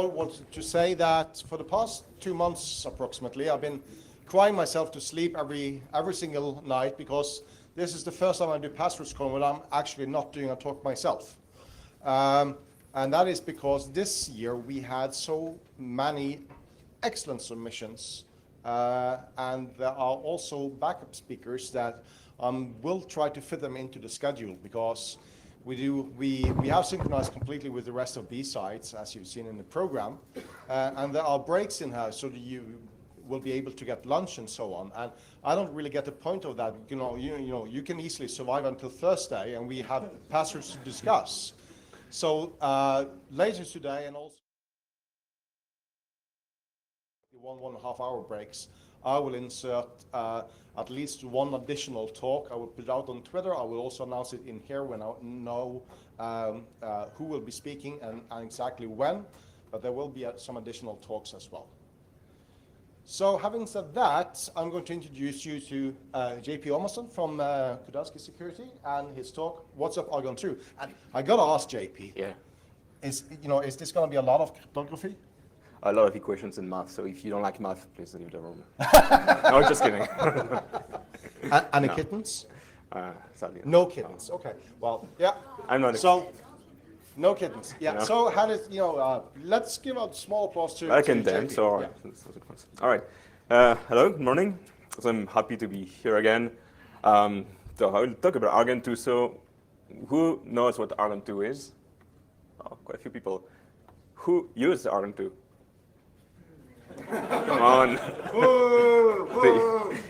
I wanted to say that for the past 2 months approximately, I've been crying myself to sleep every single night because this is the first time I do PasswordsCon when I'm actually not doing a talk myself. And that is because this year we had so many excellent submissions, and there are also backup speakers that will try to fit them into the schedule because we have synchronized completely with the rest of B-sides, as you've seen in the program, and there are breaks in here so that you will be able to get lunch and so on. And I don't really get the point of that. You can easily survive until Thursday, and we have passwords to discuss. So later today, and also 1.5 hour breaks, I will insert at least one additional talk. I will put it out on Twitter. I will also announce it in here when I know who will be speaking and exactly when, but there will be some additional talks as well. So having said that, I'm going to introduce you to JP Aumasson from Kudelski Security and his talk, What's Up Argon2? And I got to ask JP, is this going to be a lot of cryptography? A lot of equations in math, so if you don't like math, please leave the room. No, just kidding. Any kittens? Sadly. No kittens, okay. Well, yeah. I'm not. So, no kittens. Yeah. No. So, how does let's give a small applause to. I can dance. So, yeah. All right. Hello. Good morning. So I'm happy to be here again. So I will talk about Argon2. So, who knows what Argon2 is? Oh, quite a few people. Who use Argon2? Come on.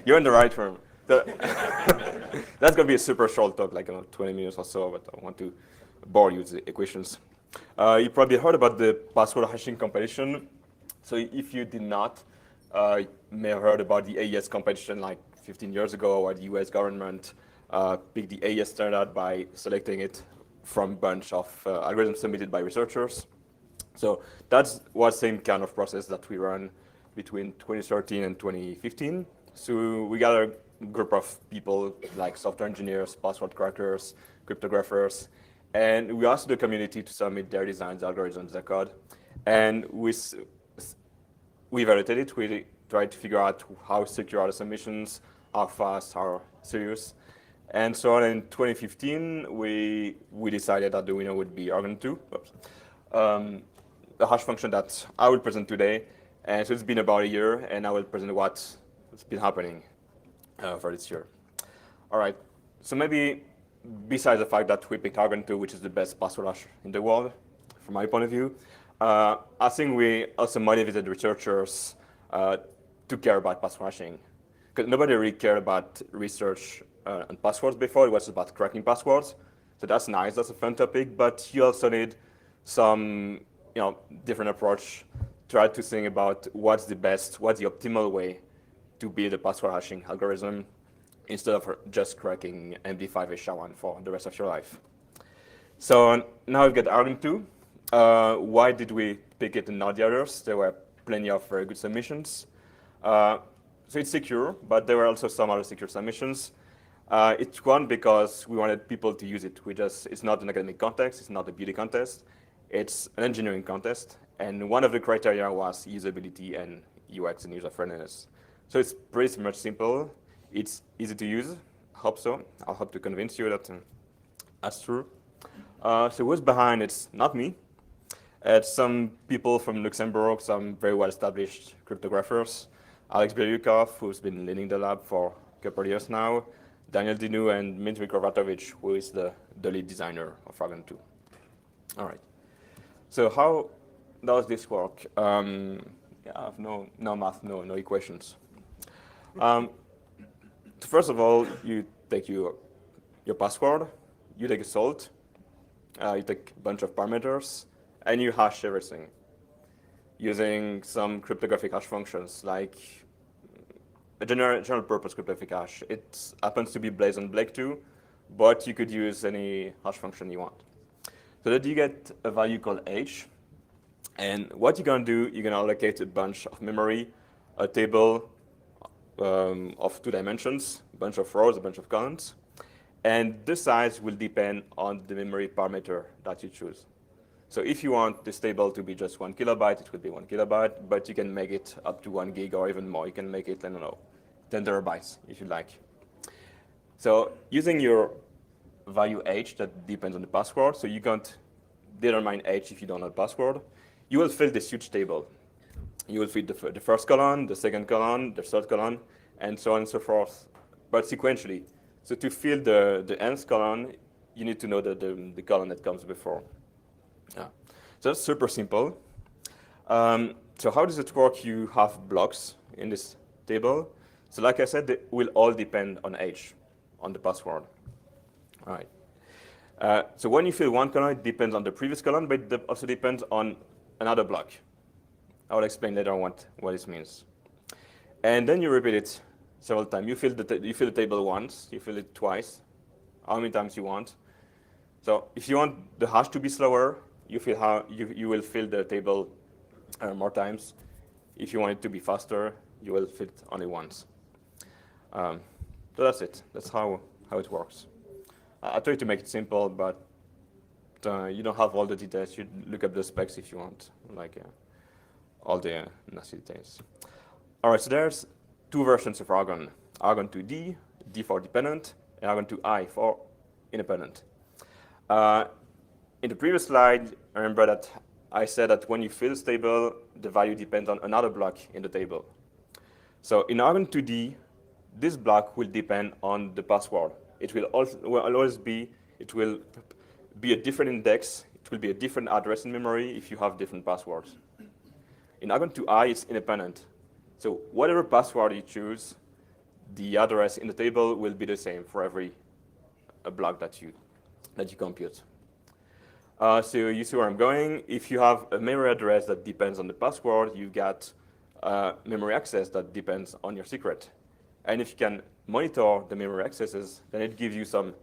You're in the right room. That's going to be a super short talk, like 20 minutes or so, but I want to bore you with the equations. You probably heard about the password hashing competition. So if you did not, you may have heard about the AES competition like 15 years ago, where the US government picked the AES standard by selecting it from a bunch of algorithms submitted by researchers. So that was the same kind of process that we ran between 2013 and 2015. So we got a group of people like software engineers, password crackers, cryptographers, and we asked the community to submit their designs, algorithms, their code. And we validated it. We tried to figure out how secure are the submissions, how fast, how serious. And so in 2015, we decided that the winner would be Argon2. The hash function that I will present today. And so it's been about a year, and I will present what's been happening for this year. All right, so maybe besides the fact that we picked Argon2, which is the best password hash in the world, from my point of view, I think we also motivated researchers to care about password hashing. Because nobody really cared about research on passwords before. It was about cracking passwords. So that's nice, that's a fun topic, but you also need some different approach. Try to think about what's the optimal way to build a password hashing algorithm instead of just cracking MD5 SHA-1 for the rest of your life. So now we've got Argon2. Why did we pick it and not the others? There were plenty of very good submissions. So it's secure, but there were also some other secure submissions. It's one because we wanted people to use it. It's not an academic contest, it's not a beauty contest. It's an engineering contest, and one of the criteria was usability and UX and user friendliness. So it's pretty much simple. It's easy to use. I hope so. I'll hope to convince you that that's true. So who's behind? It's not me. It's some people from Luxembourg, some very well-established cryptographers. Alex Biryukov, who's been leading the lab for a couple of years now. Daniel Dinu and Dmitry Kovatovich, who is the lead designer of Argon2. All right. So how does this work? I have no math, no equations. First of all, you take your password, you take a salt, you take a bunch of parameters, and you hash everything using some cryptographic hash functions like a general purpose cryptographic hash. It happens to be based on Blake 2, but you could use any hash function you want. So that you get a value called h, and what you're going to do, you're going to allocate a bunch of memory, a table of 2 dimensions, a bunch of rows, a bunch of columns, and the size will depend on the memory parameter that you choose. So if you want this table to be just 1 kilobyte, it will be 1 kilobyte, but you can make it up to 1 gig or even more. You can make it, I don't know, 10 terabytes if you like. So using your value h that depends on the password, so you can't determine h if you don't know the password, you will fill this huge table. You will fill the first column, the second column, the third column, and so on and so forth, but sequentially. So to fill the nth column, you need to know the column that comes before. Yeah. So that's super simple. So how does it work? You have blocks in this table. So like I said, they will all depend on h, on the password. All right. So when you fill one column, it depends on the previous column, but it also depends on another block. I will explain later on what this means. And then you repeat it several times. You fill the table once, you fill it twice, how many times you want. So if you want the hash to be slower, you will fill the table more times. If you want it to be faster, you will fill it only once. So that's it. That's how it works. I try to make it simple, but you don't have all the details. You look up the specs if you want, like all the nasty details. All right, so there's two versions of Argon. Argon2D, D for dependent, and Argon2I for independent. In the previous slide, I remember that I said that when you fill this table, the value depends on another block in the table. So in Argon2D, this block will depend on the password. It will always be a different index. It will be a different address in memory if you have different passwords. In Argon2I, it's independent. So whatever password you choose, the address in the table will be the same for every block that you compute. So you see where I'm going. If you have a memory address that depends on the password, you get memory access that depends on your secret. And if you can monitor the memory accesses, then it gives you some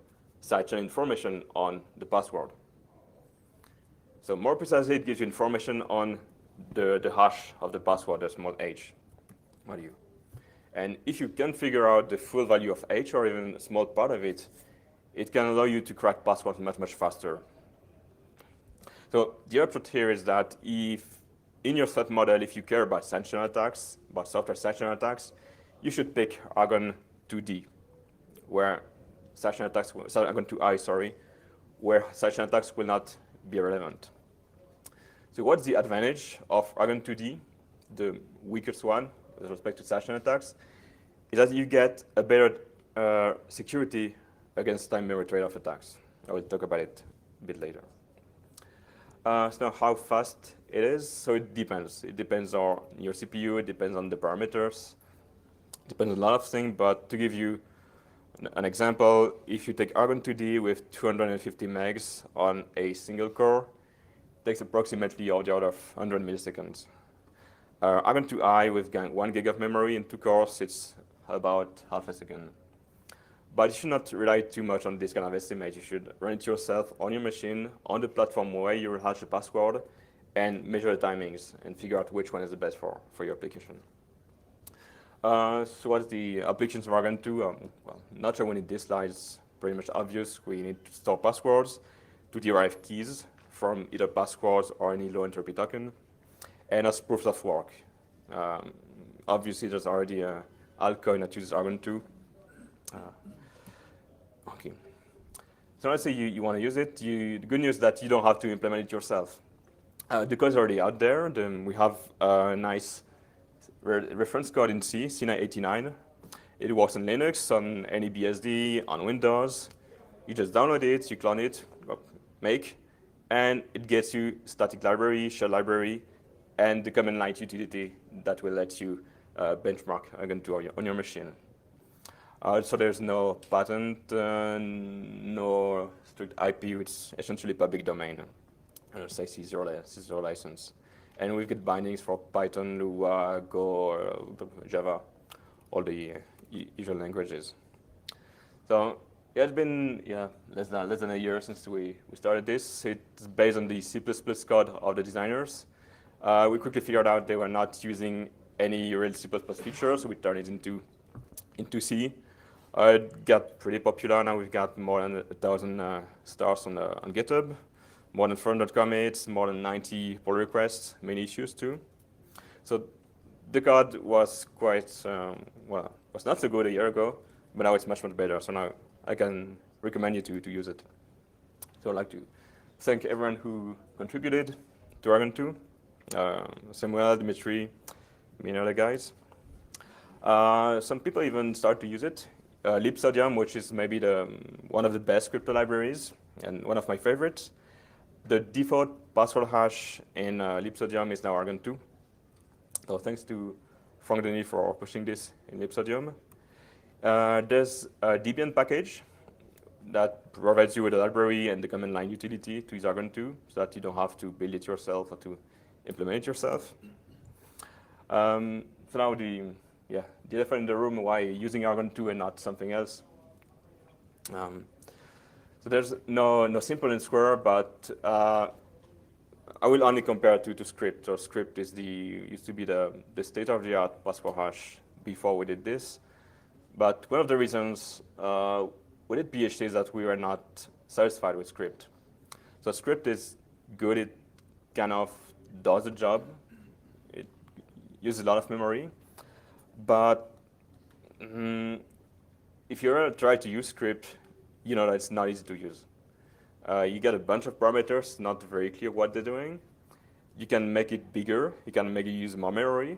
sidechain information on the password. So more precisely, it gives you information on the hash of the password, the small h value. And if you can figure out the full value of h or even a small part of it, it can allow you to crack passwords much, much faster. So the upshot here is that if in your threat model, if you care about sanctional attacks, about software sanctional attacks, you should pick Argon2D, where sanctional attacks, Argon2I, sorry, where sanctional attacks will not be relevant. So what's the advantage of Argon2D, the weakest one with respect to sanctional attacks, is that you get a better security against time memory trade-off attacks. I will talk about it a bit later. So now how fast it is, so it depends. It depends on your CPU, it depends on the parameters, it depends on a lot of things, but to give you an example, if you take Argon2D with 250 megs on a single core, it takes approximately the order of 100 milliseconds. Argon2I with 1 gig of memory in 2 cores, it's about half a second. But you should not rely too much on this kind of estimate. You should run it yourself on your machine, on the platform where you will hash the password, and measure the timings and figure out which one is the best for your application. So what's the applications of Argon2? Well, not sure we need this slide. It's pretty much obvious. We need to store passwords, to derive keys from either passwords or any low entropy token, and as proofs of work. Obviously, there's already an altcoin that uses Argon2. Okay. So let's say you want to use it. The good news is that you don't have to implement it yourself. The code is already out there. Then we have a nice reference code in C, C989. It works on Linux, on any BSD, on Windows. You just download it, you clone it, make, and it gets you static library, shell library, and the command line utility that will let you benchmark Argon2 on your machine. So there's no patent, no strict IP, it's essentially public domain. Say C0 license. And we get bindings for Python, Lua, Go, Java, all the usual languages. So yeah, it's been less than a year since we started this. It's based on the C++ code of the designers. We quickly figured out they were not using any real C++ features, so we turned it into C. It got pretty popular now. We've got more than 1,000 stars on GitHub. more than 400 commits, more than 90 pull requests, many issues too. So the code was quite, was not so good a year ago, but now it's much, much better. So now I can recommend you to use it. So I'd like to thank everyone who contributed to Argon2, Samuel, Dimitri, me and other guys. Some people even start to use it. Libsodium, which is maybe one of the best crypto libraries and one of my favorites. The default password hash in Libsodium is now Argon2. So thanks to Frank Denis for pushing this in Libsodium. There's a Debian package that provides you with a library and the command line utility to use Argon2 so that you don't have to build it yourself or to implement it yourself. So now the elephant in the room, why using Argon2 and not something else. So there's no simple and square, but I will only compare it to script. So script is used to be the state-of-the-art password hash before we did this. But one of the reasons we did PhD is that we were not satisfied with script. So script is good. It kind of does the job. It uses a lot of memory. But if you ever try to use script, you know that it's not easy to use. You get a bunch of parameters, not very clear what they're doing. You can make it bigger. You can make it use more memory.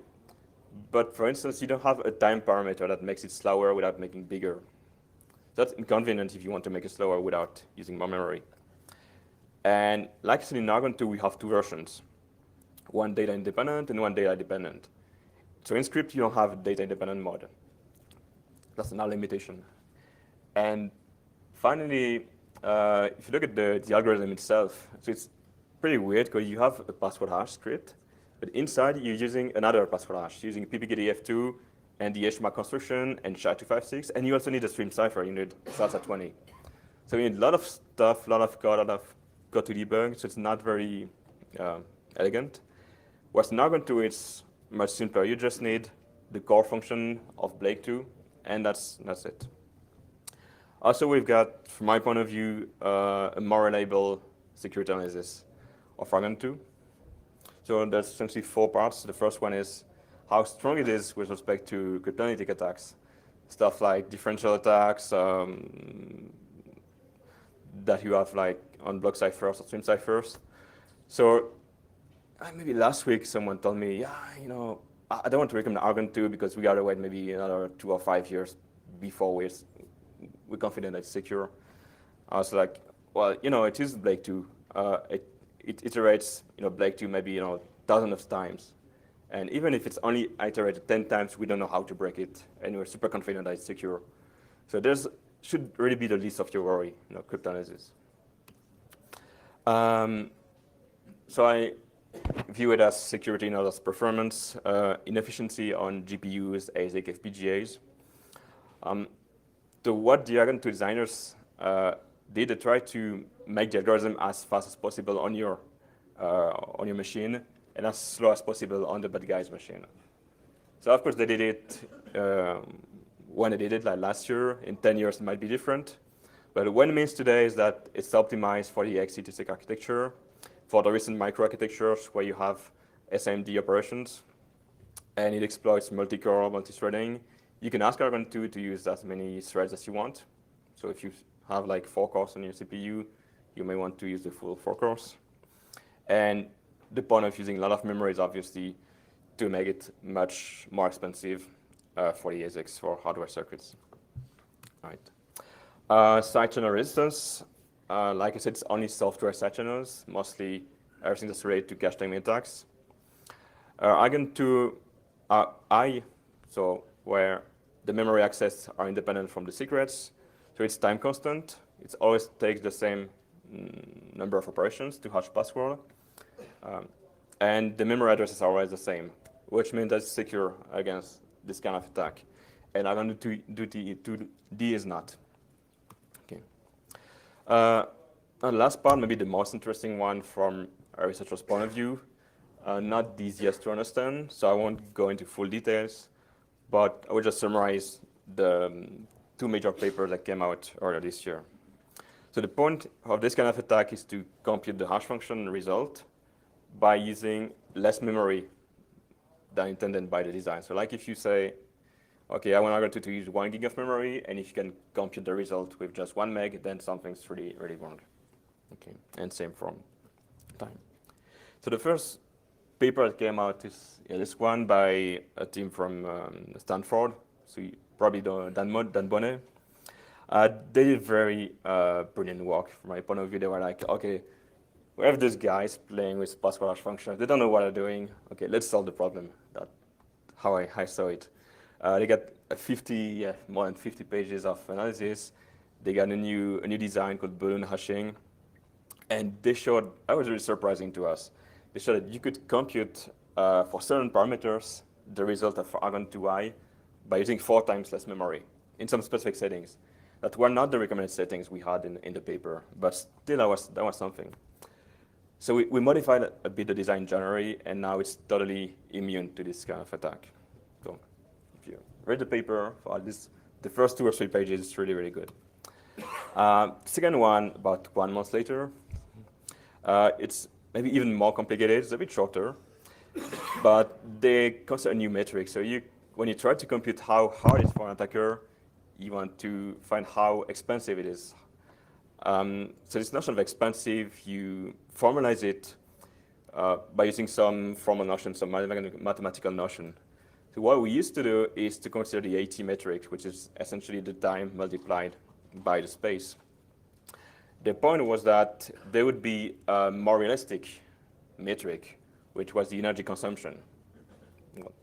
But for instance, you don't have a time parameter that makes it slower without making bigger. That's inconvenient if you want to make it slower without using more memory. And like I said, in Argon2, we have two versions. One data independent and one data dependent. So in script, you don't have a data independent mode. That's another limitation. And finally, if you look at the algorithm itself, so it's pretty weird because you have a password hash script, but inside you're using another password hash, using ppkdf2 and the HMAC construction and SHA-256, and you also need a stream cipher. You need SALSA20. So you need a lot of stuff, a lot of code, a lot of code to debug, so it's not very elegant. Whereas in Argon2, it's much simpler. You just need the core function of Blake2, and that's it. Also, we've got, from my point of view, a more reliable security analysis of Argon2. So there's essentially 4 parts. The first one is how strong it is with respect to cryptanalytic attacks. Stuff like differential attacks that you have like on block ciphers or stream ciphers. So maybe last week someone told me, yeah, you know, I don't want to recommend Argon2 because we gotta wait maybe another 2 or 5 years before we're confident that it's secure. I was like, well, you know, it is Blake2. It iterates, you know, Blake2 maybe, you know, dozens of times. And even if it's only iterated 10 times, we don't know how to break it, and we're super confident that it's secure. So there's should really be the least of your worry, you know, cryptanalysis. So I view it as security, not as performance, inefficiency on GPUs, ASIC, FPGAs. So what the Argon2 designers did, they tried to make the algorithm as fast as possible on your machine and as slow as possible on the bad guy's machine. So of course they did it when they did it, like last year. In 10 years it might be different. But what it means today is that it's optimized for the x86 architecture, for the recent microarchitectures where you have SIMD operations, and it exploits multi-core, multi-threading. You can ask Argon2 to use as many threads as you want. So if you have like 4 cores on your CPU, you may want to use the full 4 cores. And the point of using a lot of memory is obviously to make it much more expensive for the ASICs, for hardware circuits. All right. Side channel resistance. Like I said, it's only software side channels, mostly everything that's related to cache timing attacks. Argon2 so where the memory access are independent from the secrets. So it's time constant. It always takes the same number of operations to hash password. And the memory addresses are always the same, which means that it's secure against this kind of attack. And Argon2D is not. Okay. And the last part, maybe the most interesting one from a researcher's point of view, not the easiest to understand, so I won't go into full details, but I will just summarize the 2 major papers that came out earlier this year. So the point of this kind of attack is to compute the hash function result by using less memory than intended by the design. So like if you say, okay, I want Argon2 to use 1 gig of memory, and if you can compute the result with just 1 meg, then something's really, really wrong. Okay, and same from time. So the first paper that came out is this one by a team from Stanford. So you probably know Dan Bonnet. They did very brilliant work from my point of view. They were like, okay, we have these guys playing with password hash functions. They don't know what they're doing. Okay, let's solve the problem. That's how I saw it. They got more than 50 pages of analysis. They got a new design called balloon hashing. And they showed, that was really surprising to us. They showed that you could compute for certain parameters the result of Argon2i by using 4 times less memory in some specific settings that were not the recommended settings we had in the paper, but still that was something. So we modified a bit the design in January, and now it's totally immune to this kind of attack. So if you read the paper for at least the first 2 or 3 pages, it's really, really good. Second one, about 1 month later, it's maybe even more complicated. It's a bit shorter, but they consider a new metric. So when you try to compute how hard it is for an attacker, you want to find how expensive it is. So this notion of expensive, you formalize it by using some formal notion, some mathematical notion. So what we used to do is to consider the AT metric, which is essentially the time multiplied by the space. The point was that there would be a more realistic metric, which was the energy consumption,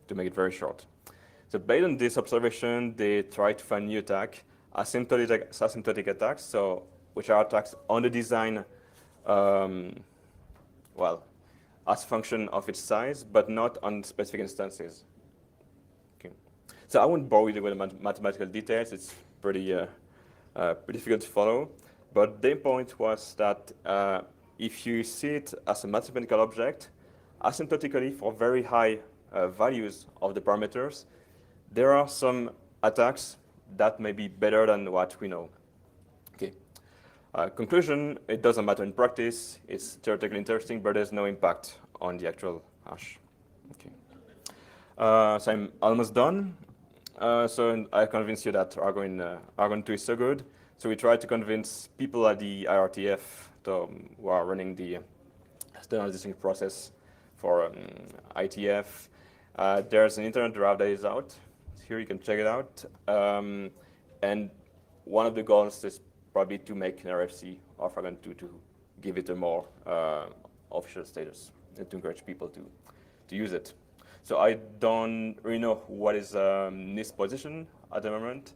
to make it very short. So based on this observation, they tried to find new attack, asymptotic attacks, so which are attacks on the design, well, as a function of its size, but not on specific instances. Okay. So I won't bore you with the mathematical details. It's pretty difficult to follow. But their point was that if you see it as a mathematical object, asymptotically for very high values of the parameters, there are some attacks that may be better than what we know. Okay. Conclusion, it doesn't matter in practice. It's theoretically interesting, but there's no impact on the actual hash. Okay. So I'm almost done. So I convinced you that Argon2 is so good. So we tried to convince people at the IRTF who are running the standardization process for ITF. There's an internet draft that is out. Here you can check it out. And one of the goals is probably to make an RFC of Argon2 to give it a more official status and to encourage people to use it. So I don't really know what is NIST position at the moment.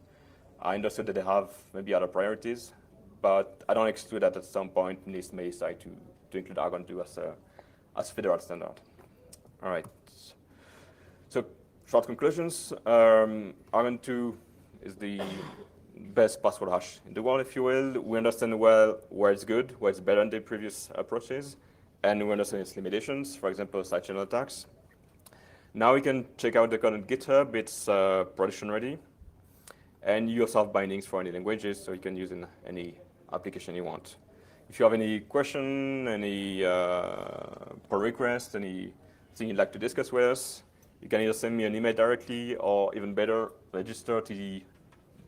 I understood that they have maybe other priorities, but I don't exclude that at some point NIST may decide to include Argon2 as federal standard. All right. So short conclusions. Argon2 is the best password hash in the world, if you will. We understand well where it's good, where it's better than the previous approaches, and we understand its limitations, for example, side channel attacks. Now we can check out the code on GitHub. It's production ready. And you also have bindings for any languages, so you can use in any application you want. If you have any question, any pull request, anything you'd like to discuss with us, you can either send me an email directly or even better, register to the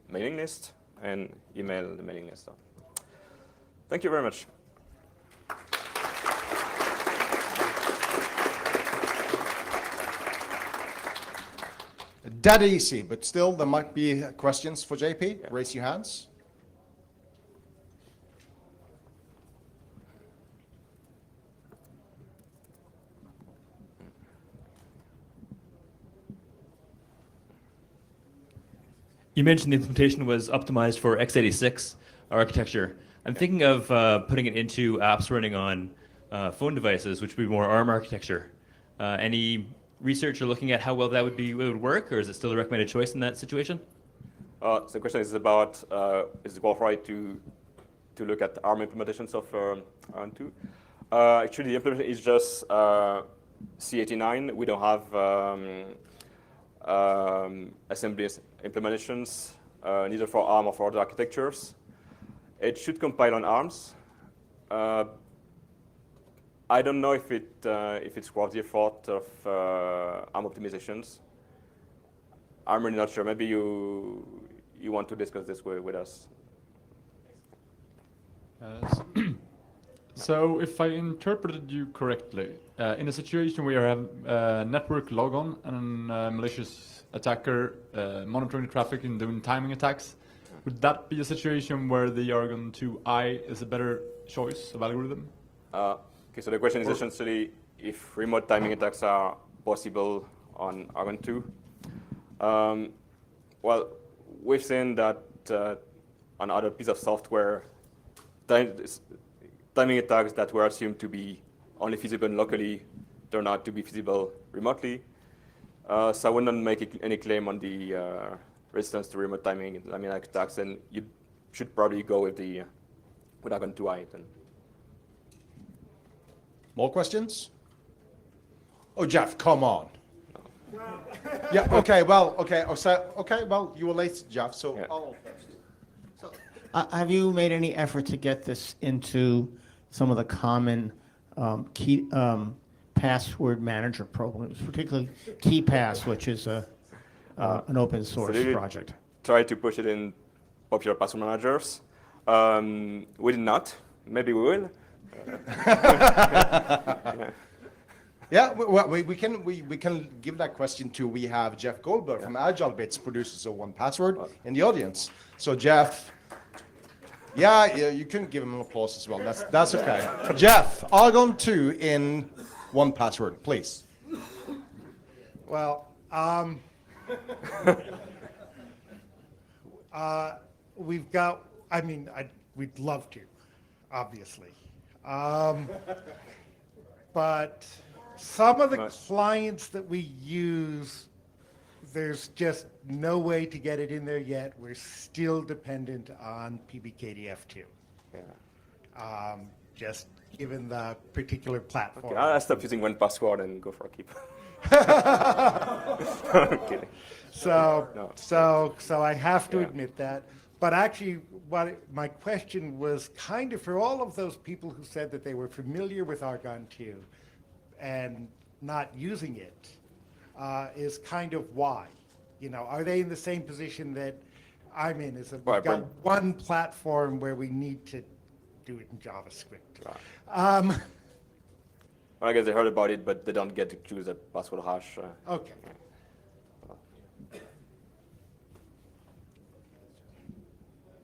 mailing list and email the mailing list. Thank you very much. That easy, but still there might be questions for JP. Yeah. Raise your hands. You mentioned the implementation was optimized for x86 architecture. I'm thinking of putting it into apps running on phone devices, which would be more ARM architecture. Any research or looking at how well that would work, or is it still a recommended choice in that situation? So the question is about is it worthwhile to look at ARM implementations of Argon2? Actually, the implementation is just C89. We don't have assembly implementations, neither for ARM or for other architectures. It should compile on ARMS. I don't know if it's worth the effort of ARM optimizations. I'm really not sure. Maybe you want to discuss this with us. So if I interpreted you correctly, in a situation where you have a network logon and a malicious attacker monitoring the traffic and doing timing attacks, would that be a situation where the Argon2i is a better choice of algorithm? Okay, so the question is essentially if remote timing attacks are possible on Argon2. Well, we've seen that on other pieces of software, timing attacks that were assumed to be only feasible locally turn out to be feasible remotely. So I would not make any claim on the resistance to remote timing attacks, and you should probably go with Argon2i then. More questions? Oh, Jeff, come on. Yeah. Okay. Well. Okay. Oh, so, okay. Well, you were late, Jeff. So. Yeah. I'll- So, have you made any effort to get this into some of the common key password manager programs, particularly KeyPass, which is an open source we project? Try to push it in popular password managers. We did not. Maybe we will. Yeah. Well, we can give that question to. We have Jeff Goldberg from Agile Bits, producers of 1Password, in the audience. So Jeff. Yeah, you can give him an applause as well. That's okay. Jeff, Argon2 in 1Password, please. Well, we've got, we'd love to, obviously. But some of the clients that we use, there's just no way to get it in there yet. We're still dependent on PBKDF2. Yeah. Just given the particular platform. Okay, I'll stop using 1Password and go for a keep. I'm kidding. So I have to admit that. But actually, my question was kind of for all of those people who said that they were familiar with Argon2 and not using it, is kind of why. Are they in the same position that I'm in? Is that we've got one platform where we need to do it in JavaScript. I guess they heard about it, but they don't get to choose a password hash. Okay.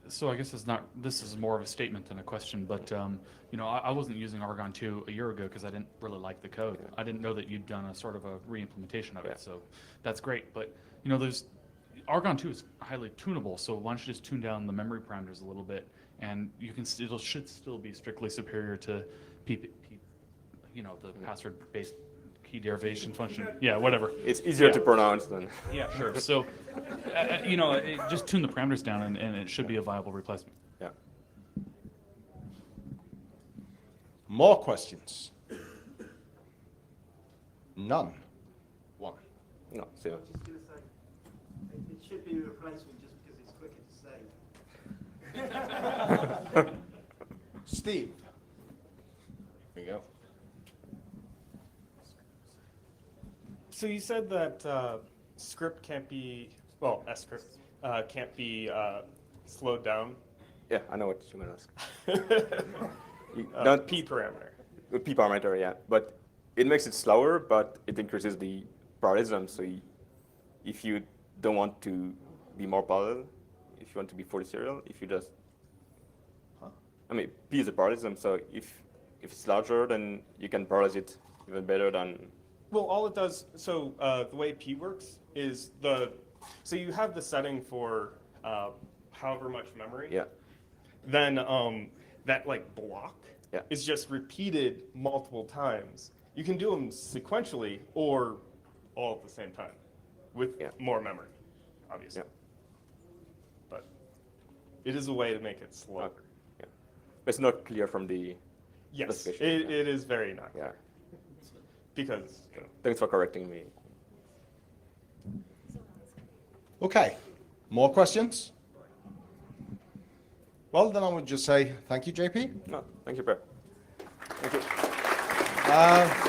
So I guess this is more of a statement than a question, but I wasn't using Argon2 a year ago because I didn't really like the code. I didn't know that you'd done a sort of a re-implementation of it, so that's great. But Argon2 is highly tunable, so why don't you just tune down the memory parameters a little bit, and it should still be strictly superior to the password-based key derivation function. Yeah, whatever. It's easier to pronounce than. Yeah, sure. So, just tune the parameters down, and it should be a viable replacement. Yeah. More questions? None. One. No, zero. Just going to say, it should be a replacement just because it's quicker to say. Steve. There you go. So you said that script can't be, script can't be slowed down. Yeah, I know what you're going to ask. P parameter. P parameter, yeah. But it makes it slower, but it increases the parallelism. So if you don't want to be more parallel, if you want to be fully serial, if you just, P is a parallelism. So if it's larger, then you can parallelize it even better than. Well, all it does, so the way P works is so you have the setting for however much memory. Yeah. Then that block Yeah. is just repeated multiple times. You can do them sequentially or all at the same time with more memory, obviously. Yeah. But it is a way to make it slower. Okay. Yeah. It's not clear from the. Yes, specification, it is very not clear. Yeah. Because Thanks for correcting me. Okay. More questions? Well, then I would just say thank you, JP. No, thank you, Per. Thank you.